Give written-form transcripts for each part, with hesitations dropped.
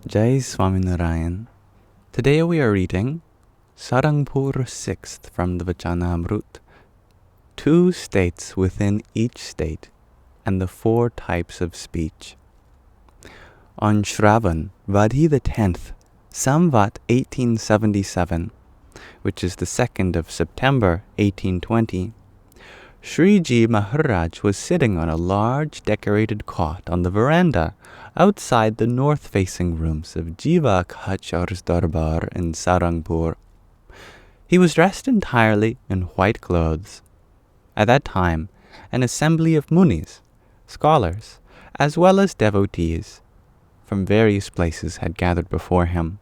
Jai Swaminarayan. Today we are reading Sārangpur 6th from the Vachanāmrut, 2 states within each state, and the 4 types of speech. On Shravan, Vadhi the 10th, Samvat 1877, which is the 2nd of September 1820, Sriji Maharaj was sitting on a large decorated cot on the veranda outside the north-facing rooms of Jiva Khachar's Darbar in Sārangpur. He was dressed entirely in white clothes. At that time, an assembly of munis, scholars, as well as devotees from various places had gathered before him.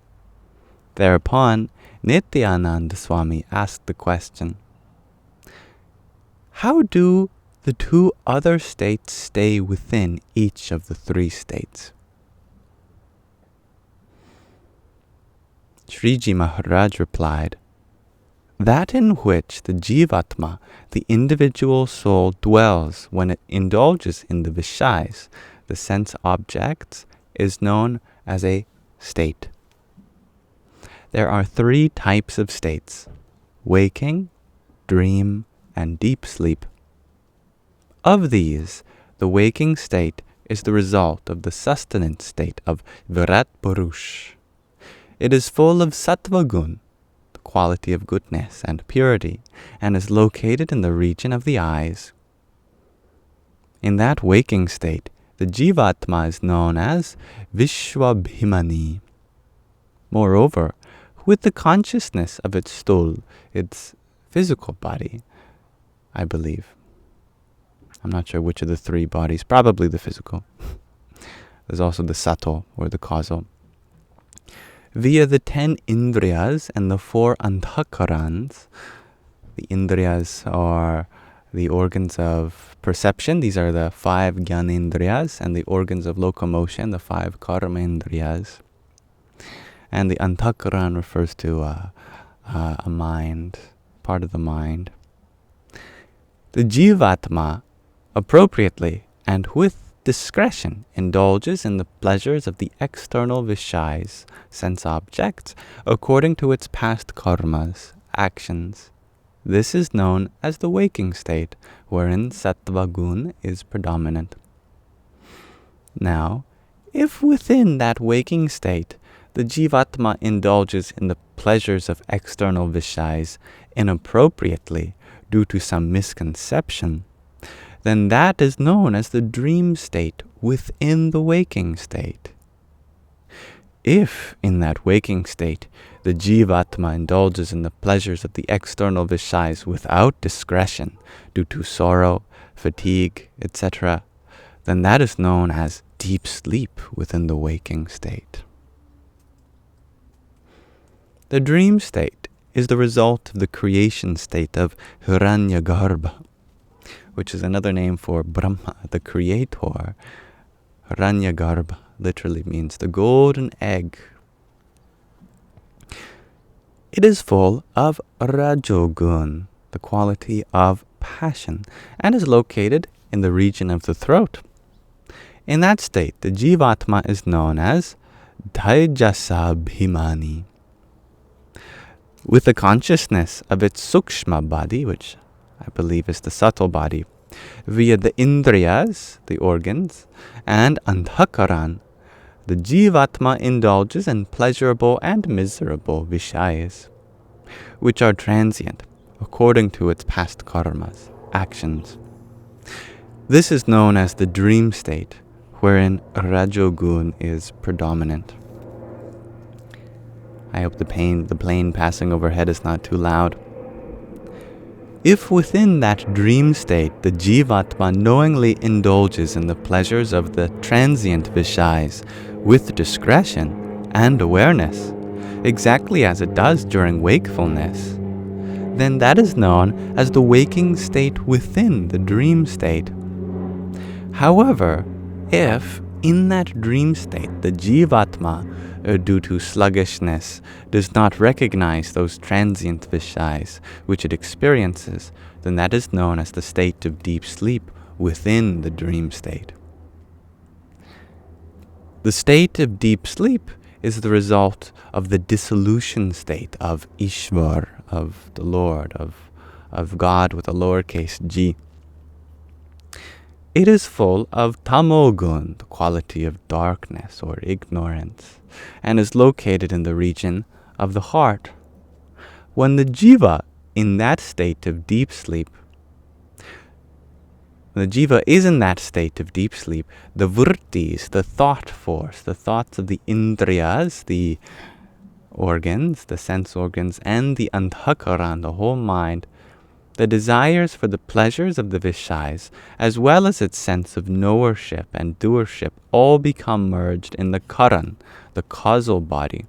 Thereupon, Nityananda Swami asked the question, how do the 2 other states stay within each of the 3 states? Sriji Maharaj replied, that in which the Jivatma, the individual soul, dwells when it indulges in the Vishais, the sense objects, is known as a state. There are 3 types of states: waking, dream, and deep sleep. Of these, the waking state is the result of the sustenance state of Virat Purush. It is full of sattva gun, the quality of goodness and purity, and is located in the region of the eyes. In that waking state, the Jivatma is known as Vishwabhimani. Moreover, with the consciousness of its stul, its physical body, I believe. I'm not sure which of the 3 bodies, probably the physical. There's also the sato, or the causal. Via the 10 indriyas and the 4 anthakarans, the indriyas are the organs of perception. These are the 5 gyanendriyas, and the organs of locomotion, the 5 karmendriyas. And the anthakaran refers to a mind, part of the mind. The Jivatma, appropriately and with discretion, indulges in the pleasures of the external Vishais, sense objects, according to its past karmas, actions. This is known as the waking state, wherein sattva gun is predominant. Now, if within that waking state the Jivatma indulges in the pleasures of external Vishais inappropriately due to some misconception, then that is known as the dream state within the waking state. If, in that waking state, the Jivatma indulges in the pleasures of the external Vishais without discretion, due to sorrow, fatigue, etc., then that is known as deep sleep within the waking state. The dream state is the result of the creation state of Hiranyagarbha, which is another name for Brahma, the creator. Hiranyagarbha literally means the golden egg. It is full of rajogun, the quality of passion, and is located in the region of the throat. In that state, the Jivatma is known as Taijasabhimani. With the consciousness of its sukshma body, which I believe is the subtle body, via the indriyas, the organs, and anthakaran, the Jivatma indulges in pleasurable and miserable vishayas, which are transient according to its past karmas, actions. This is known as the dream state, wherein rajogun is predominant. I hope the plane passing overhead is not too loud. If within that dream state the Jivatma knowingly indulges in the pleasures of the transient Vishais with discretion and awareness, exactly as it does during wakefulness, then that is known as the waking state within the dream state. However, if in that dream state the Jivatma, due to sluggishness, does not recognize those transient Vishais which it experiences, then that is known as the state of deep sleep within the dream state. The state of deep sleep is the result of the dissolution state of Ishvar, of the Lord, of God with a lowercase g. It is full of tamogun, the quality of darkness or ignorance, and is located in the region of the heart. When the jiva in that state of deep sleep, when the jiva is in that state of deep sleep, the vrittis, the thought force, the thoughts of the indriyas, the organs, the sense organs, and the antakaran, the whole mind, the desires for the pleasures of the Vishais, as well as its sense of knowership and doership, all become merged in the karan, the causal body.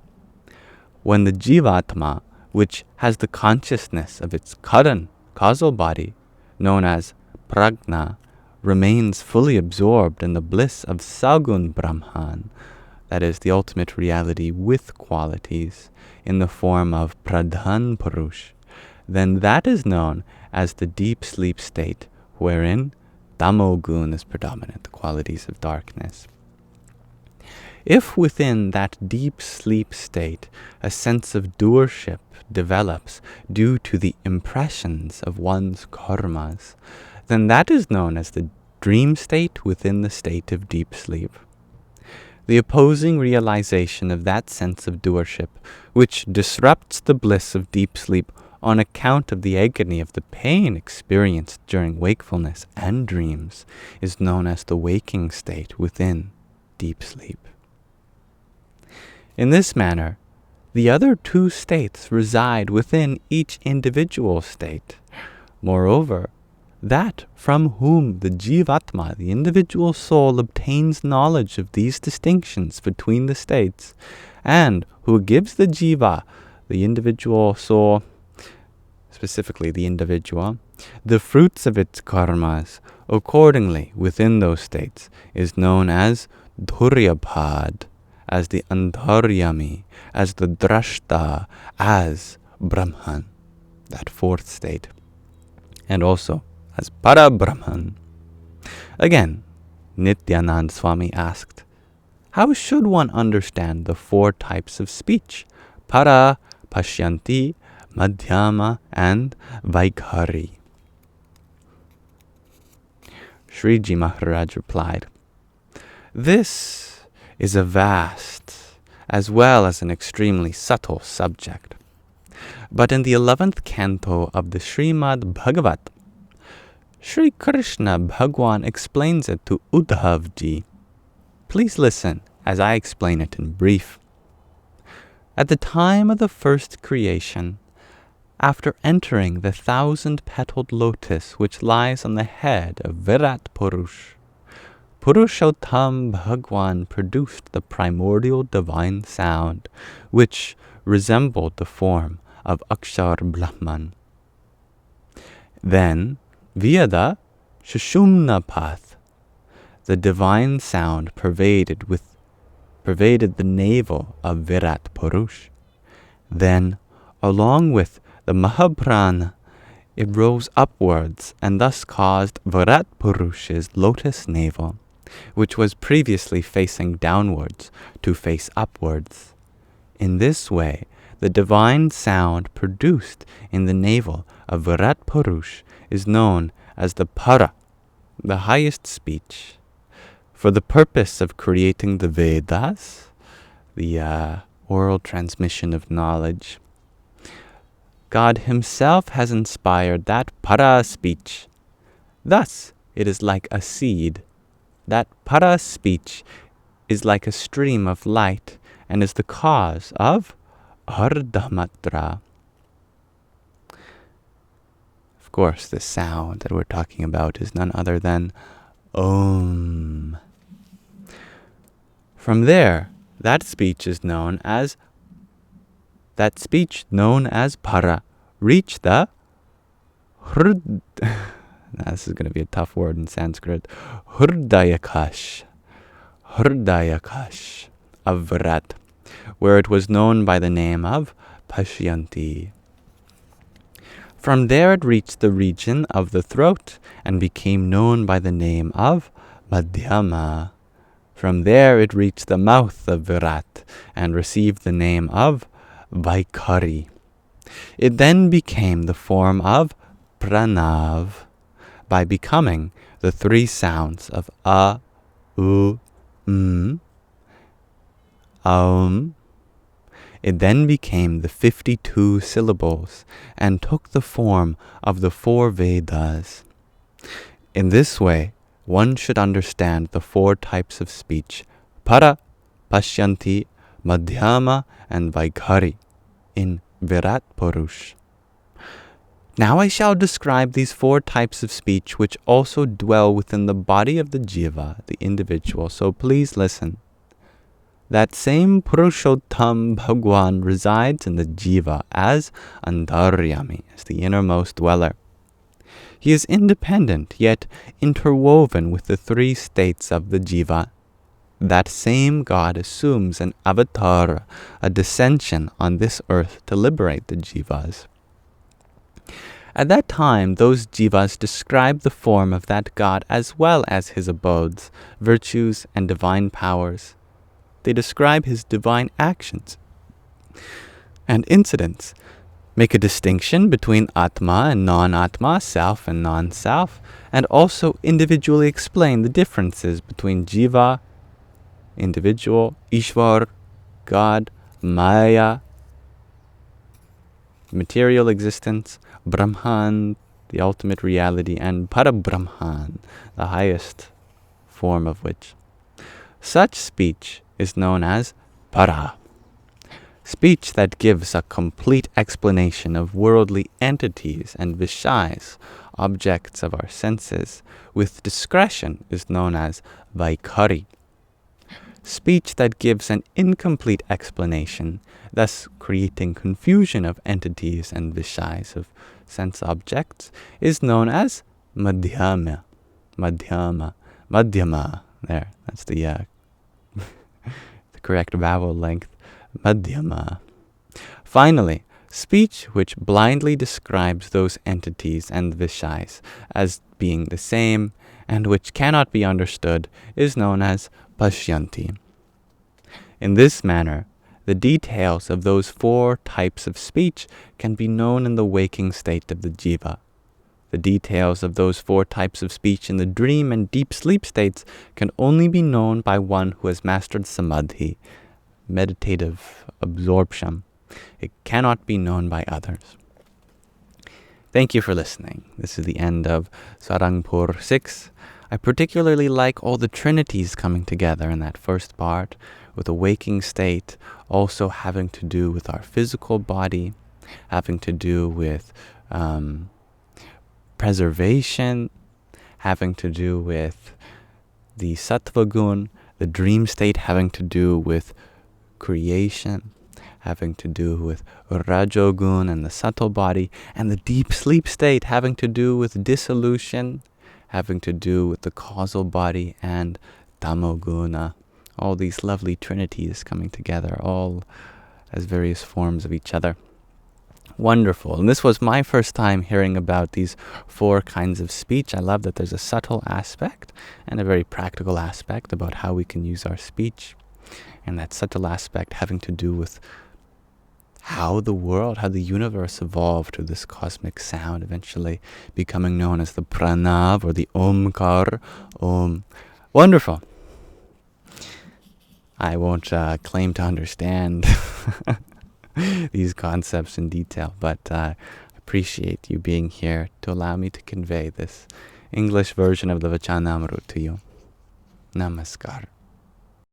When the jivatma, which has the consciousness of its karan, causal body, known as prajna, remains fully absorbed in the bliss of sagun brahman, that is, the ultimate reality with qualities, in the form of pradhan purush, then that is known as the deep sleep state, wherein tamogun is predominant, the qualities of darkness. If within that deep sleep state a sense of doership develops due to the impressions of one's karmas, then that is known as the dream state within the state of deep sleep. The opposing realization of that sense of doership, which disrupts the bliss of deep sleep on account of the agony of the pain experienced during wakefulness and dreams, is known as the waking state within deep sleep. In this manner, the other two states reside within each individual state. Moreover, that from whom the jivatma, the individual soul, obtains knowledge of these distinctions between the states, and who gives the jiva, the individual soul, specifically the individual, the fruits of its karmas accordingly within those states, is known as dhuryabhad, as the antaryami, as the drashta, as Brahman, that fourth state, and also as Para Brahman. Again, Nityanand Swami asked, how should one understand the four types of speech? Para, Pashyanti, Madhyama, and Vaikhari. Sriji Maharaj replied, this is a vast as well as an extremely subtle subject. But in the 11th canto of the Srimad Bhagavat, Sri Krishna Bhagwan explains it to Uddhavji. Please listen as I explain it in brief. At the time of the first creation, after entering the 1,000-petaled lotus which lies on the head of Virat Purush, Purushottam Bhagwan produced the primordial divine sound, which resembled the form of Akshar Brahman. Then, via the Shushumna path, the divine sound pervaded the navel of Virat Purush. Then, along with the Mahaprana, it rose upwards and thus caused Virat Purush's lotus navel, which was previously facing downwards, to face upwards. In this way, the divine sound produced in the navel of Virat Purush is known as the Para, the highest speech. For the purpose of creating the Vedas, the oral transmission of knowledge, God himself has inspired that Para speech. Thus, it is like a seed. That Para speech is like a stream of light and is the cause of Ardhamatra. Of course, the sound that we're talking about is none other than Om. From there, that speech known as Para reached the this is going to be a tough word in Sanskrit. Hrdayakash of Virat, where it was known by the name of Pashyanti. From there it reached the region of the throat and became known by the name of Madhyama, From there it reached the mouth of Virat and received the name of Vaikhari. It then became the form of Pranav by becoming the three sounds of A, U, Aum. It then became the 52 syllables and took the form of the 4 Vedas. In this way, one should understand the 4 types of speech, Para, Pashyanti, Madhyama, and Vaikhari, in Virat Purush. Now I shall describe these 4 types of speech which also dwell within the body of the jiva, the individual, so please listen. That same Purushottam Bhagwan resides in the jiva as Antaryami, as the innermost dweller. He is independent, yet interwoven with the 3 states of the jiva. That same God assumes an avatar, a descension on this earth to liberate the jivas. At that time, those jivas describe the form of that God as well as his abodes, virtues, and divine powers. They describe his divine actions and incidents, make a distinction between Atma and non-Atma, self and non-self, and also individually explain the differences between Jiva, individual, Ishvar, God, Maya, material existence, Brahman, the ultimate reality, and Parabrahman, the highest form of which. Such speech is known as Para. Speech that gives a complete explanation of worldly entities and Vishais, objects of our senses, with discretion is known as Vaikhari. Speech that gives an incomplete explanation, thus creating confusion of entities and Vishais of sense objects, is known as Madhyama. Madhyama. There, that's the correct vowel length. Madhyama. Finally, speech which blindly describes those entities and Vishais as being the same and which cannot be understood is known as Pashyanti. In this manner, the details of those 4 types of speech can be known in the waking state of the jiva. The details of those 4 types of speech in the dream and deep sleep states can only be known by one who has mastered samadhi, meditative absorption. It cannot be known by others. Thank you for listening. This is the end of Sārangpur 6. I particularly like all the trinities coming together in that first part, with a waking state also having to do with our physical body, having to do with preservation, having to do with the sattva gun, the dream state having to do with creation, having to do with rajogun and the subtle body, and the deep sleep state having to do with dissolution, having to do with the causal body and tamoguna. All these lovely trinities coming together, all as various forms of each other. Wonderful. And this was my first time hearing about these 4 kinds of speech. I love that there's a subtle aspect and a very practical aspect about how we can use our speech. And that subtle aspect having to do with how the world, how the universe evolved to this cosmic sound, eventually becoming known as the Pranav or the Omkar. Om. Wonderful. I won't claim to understand these concepts in detail, but I appreciate you being here to allow me to convey this English version of the Vachanāmrut to you. Namaskar.